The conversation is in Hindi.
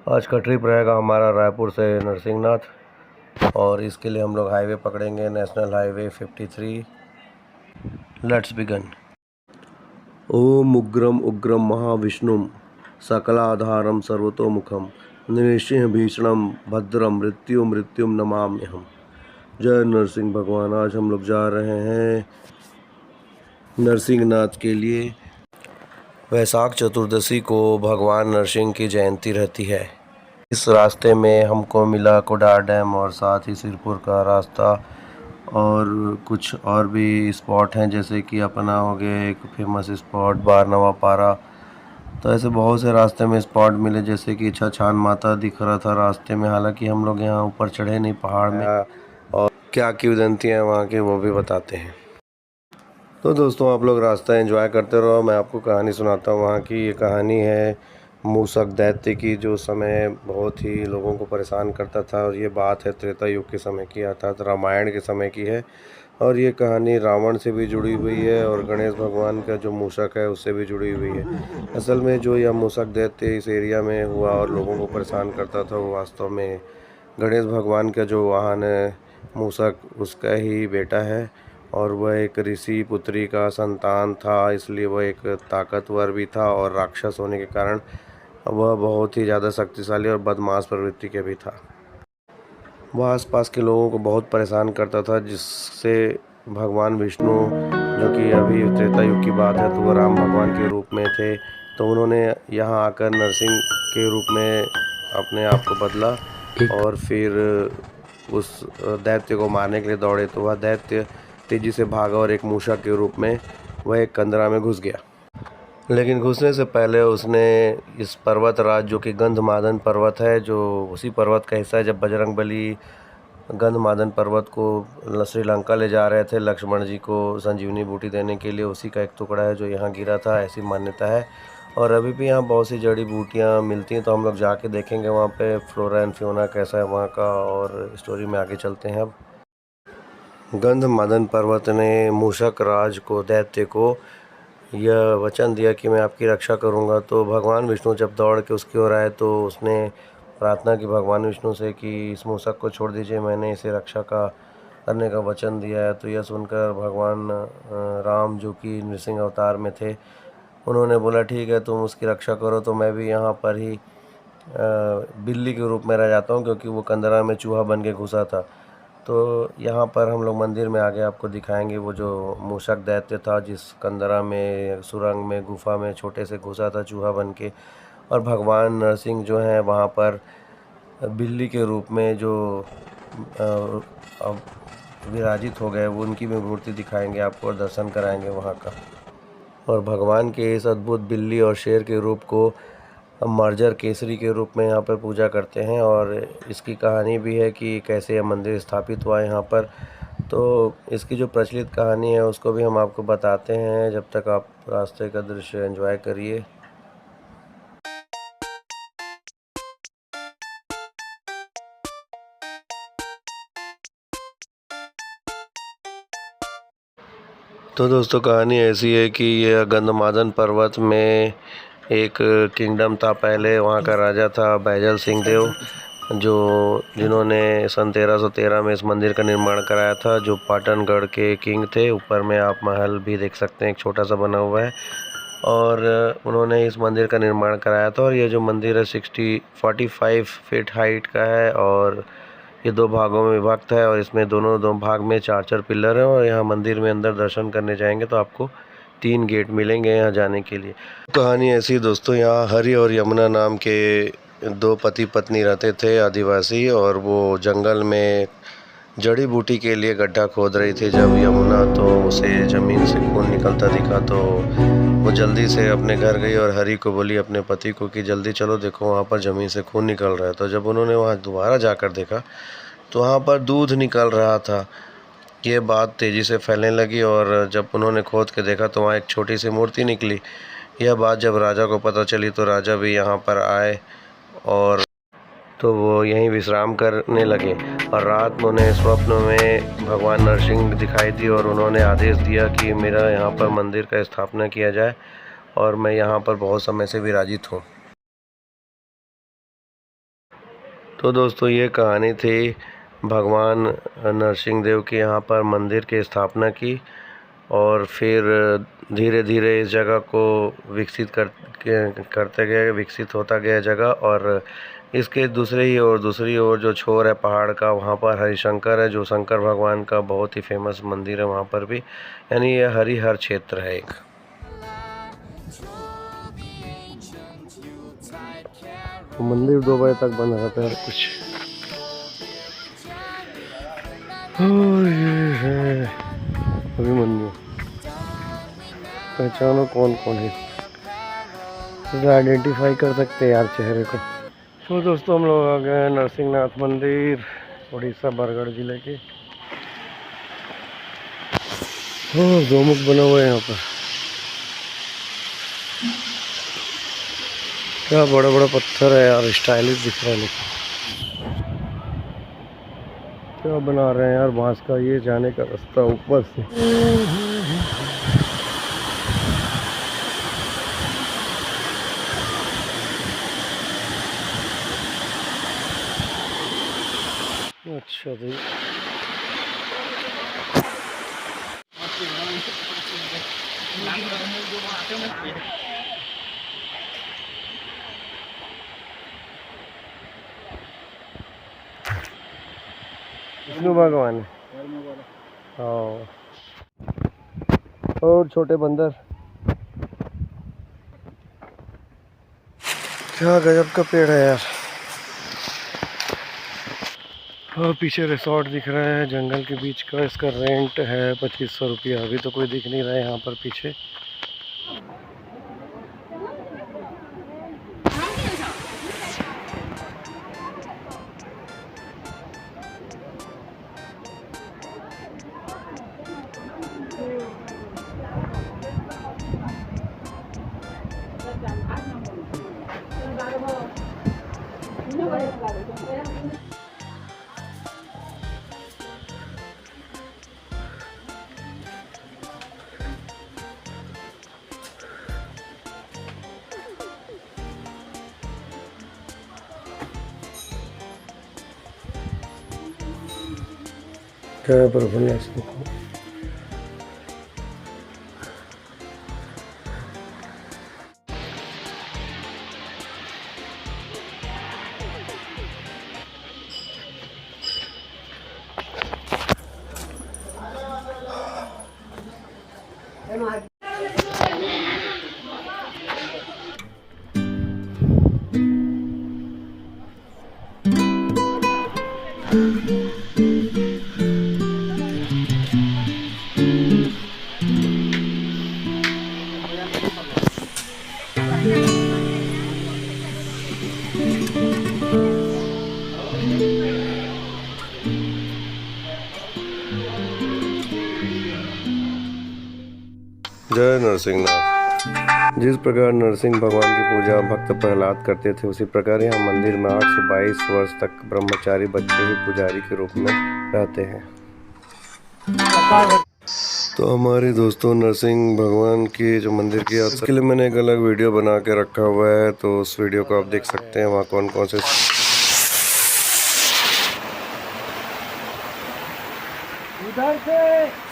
आज का ट्रिप रहेगा हमारा रायपुर से नरसिंहनाथ और इसके लिए हम लोग हाईवे पकड़ेंगे, नेशनल हाईवे 53। Let's begin. ओम उग्रम उग्रम महाविष्णुम सकलाधारम सर्वतोमुखम नृसिंह भीषणम भद्रम मृत्युम नमाम्यहम। जय नरसिंह भगवान। आज हम लोग जा रहे हैं नरसिंहनाथ के लिए। वैशाख चतुर्दशी को भगवान नरसिंह की जयंती रहती है। इस रास्ते में हमको मिला कोडार डैम और साथ ही सिरपुर का रास्ता और कुछ और भी स्पॉट हैं, जैसे कि अपना हो गया एक फेमस स्पॉट बारनवा पारा। तो ऐसे बहुत से रास्ते में स्पॉट मिले, जैसे कि छछान माता दिख रहा था रास्ते में। हालांकि हम लोग यहाँ ऊपर चढ़े नहीं पहाड़ में, और क्या किंवदंती है वहाँ की वो भी बताते हैं। तो दोस्तों आप लोग रास्ता एंजॉय करते रहो, मैं आपको कहानी सुनाता हूँ वहाँ की। ये कहानी है मूषक दैत्य की, जो समय बहुत ही लोगों को परेशान करता था। और ये बात है त्रेता युग के समय की, अर्थात रामायण के समय की है। और ये कहानी रावण से भी जुड़ी हुई है और गणेश भगवान का जो मूषक है उससे भी जुड़ी हुई है। असल में जो यह मूषक दैत्य इस एरिया में हुआ और लोगों को परेशान करता था, वो वास्तव में गणेश भगवान का जो वाहन है मूषक, उसका ही बेटा है। और वह एक ऋषि पुत्री का संतान था, इसलिए वह एक ताकतवर भी था और राक्षस होने के कारण वह बहुत ही ज़्यादा शक्तिशाली और बदमाश प्रवृत्ति के भी था। वह आसपास के लोगों को बहुत परेशान करता था, जिससे भगवान विष्णु, जो कि अभी त्रेता युग की बात है, तो वह राम भगवान के रूप में थे। तो उन्होंने यहाँ आकर नरसिंह के रूप में अपने आप को बदला और फिर उस दैत्य को मारने के लिए दौड़े। तो वह दैत्य तेजी से भागा और एक मूषक के रूप में वह एक कंदरा में घुस गया। लेकिन घुसने से पहले उसने इस पर्वत राज, जो कि गंधमादन पर्वत है, जो उसी पर्वत का हिस्सा है, जब बजरंगबली गंधमादन पर्वत को श्रीलंका ले जा रहे थे लक्ष्मण जी को संजीवनी बूटी देने के लिए, उसी का एक टुकड़ा है जो यहाँ गिरा था, ऐसी मान्यता है। और अभी भी यहाँ बहुत सी जड़ी बूटियाँ मिलती हैं, तो हम लोग जाके देखेंगे वहाँ पे फ्लोरा एंड फ्योना कैसा है वहाँ का, और स्टोरी में आगे चलते हैं। अब गंधमादन पर्वत ने मूषक राज को, दैत्य को, यह वचन दिया कि मैं आपकी रक्षा करूंगा। तो भगवान विष्णु जब दौड़ के उसकी ओर आए, तो उसने प्रार्थना की भगवान विष्णु से कि इस मूषक को छोड़ दीजिए, मैंने इसे रक्षा का करने का वचन दिया है। तो यह सुनकर भगवान राम, जो कि नृसिंह अवतार में थे, उन्होंने बोला ठीक है तुम उसकी रक्षा करो, तो मैं भी यहाँ पर ही बिल्ली के रूप में रह जाता हूँ, क्योंकि वो कंदरा में चूहा बन के घुसा था। तो यहाँ पर हम लोग मंदिर में आगे आपको दिखाएंगे वो जो मूषक दैत्य था, जिस कंदरा में, सुरंग में, गुफा में छोटे से घुसा था चूहा बन के। और भगवान नरसिंह जो हैं वहाँ पर बिल्ली के रूप में जो अब विराजित हो गए, वो उनकी भी मूर्ति दिखाएंगे आपको और दर्शन कराएंगे वहाँ का। और भगवान के इस अद्भुत बिल्ली और शेर के रूप को मर्जर केसरी के रूप में यहाँ पर पूजा करते हैं। और इसकी कहानी भी है कि कैसे यह मंदिर स्थापित हुआ है यहाँ पर। तो इसकी जो प्रचलित कहानी है उसको भी हम आपको बताते हैं, जब तक आप रास्ते का दृश्य एंजॉय करिए। तो दोस्तों कहानी ऐसी है कि यह गंधमादन पर्वत में एक किंगडम था पहले। वहाँ का राजा था बैजल सिंह देव, जिन्होंने सन 1313 में इस मंदिर का निर्माण कराया था, जो पाटनगढ़ के किंग थे। ऊपर में आप महल भी देख सकते हैं, एक छोटा सा बना हुआ है। और उन्होंने इस मंदिर का निर्माण कराया था। और ये जो मंदिर है 45 फीट हाइट का है, और ये 2 भागों में विभक्त है। और इसमें दो भाग में 4 पिलर हैं। और यहाँ मंदिर में अंदर दर्शन करने जाएंगे तो आपको 3 गेट मिलेंगे यहाँ जाने के लिए। कहानी ऐसी दोस्तों, यहाँ हरि और यमुना नाम के 2 पति पत्नी रहते थे आदिवासी, और वो जंगल में जड़ी बूटी के लिए गड्ढा खोद रही थी। जब यमुना तो उसे ज़मीन से खून निकलता दिखा, तो वो जल्दी से अपने घर गई और हरि को बोली, अपने पति को, कि जल्दी चलो देखो वहाँ पर ज़मीन से खून निकल रहा है। तो जब उन्होंने वहाँ दोबारा जाकर देखा तो वहाँ पर दूध निकल रहा था। ये बात तेज़ी से फैलने लगी, और जब उन्होंने खोद के देखा तो वहाँ एक छोटी सी मूर्ति निकली। यह बात जब राजा को पता चली तो राजा भी यहाँ पर आए, और तो वो यहीं विश्राम करने लगे। और रात में उन्हें स्वप्न में भगवान नरसिंह दिखाई दी, और उन्होंने आदेश दिया कि मेरा यहाँ पर मंदिर का स्थापना किया जाए और मैं यहाँ पर बहुत समय से विराजित हूँ। तो दोस्तों ये कहानी थी भगवान नरसिंह देव की यहाँ पर मंदिर की स्थापना की और फिर धीरे धीरे इस जगह को विकसित करते गए, विकसित होता गया जगह। और इसके दूसरी ओर जो छोर है पहाड़ का, वहाँ पर हरिशंकर है, जो शंकर भगवान का बहुत ही फेमस मंदिर है वहाँ पर भी। यानी ये हरिहर क्षेत्र है एक। तो मंदिर 2 बजे तक बंद रहता है कुछ। ये है अभिमन्यु। पहचानो कौन कौन है, तो आइडेंटिफाई कर सकते हैं यार चेहरे को। तो दोस्तों हम लोग आ गए नरसिंहनाथ मंदिर, उड़ीसा बरगढ़ जिले के। गोमुख बना हुआ है यहाँ पर, क्या बड़ा बड़ा पत्थर है यार, स्टाइलिश दिख रहा है। लेकिन क्या बना रहे हैं यार, बांस का ये जाने का रास्ता ऊपर से। अच्छा भाई, विष्णु भगवान हाँ, और छोटे बंदर। क्या गजब का पेड़ है यार। और पीछे रिसोर्ट दिख रहा है जंगल के बीच का। इसका रेंट है 2500 रुपया। अभी तो कोई दिख नहीं रहा है यहाँ पर पीछे। क्या परफॉर्मेंस देखो। जय नरसिंहनाथ। जिस प्रकार नरसिंह भगवान की पूजा भक्त प्रहलाद करते थे, उसी प्रकार यहाँ मंदिर में 8 से 22 वर्ष तक ब्रह्मचारी बच्चे ही पुजारी के रूप में रहते हैं। तो हमारे दोस्तों नरसिंह भगवान की जो मंदिर की, उसके लिए मैंने एक अलग वीडियो बना के रखा हुआ है, तो उस वीडियो को आप देख सकते हैं। वहाँ कौन कौन से उधर से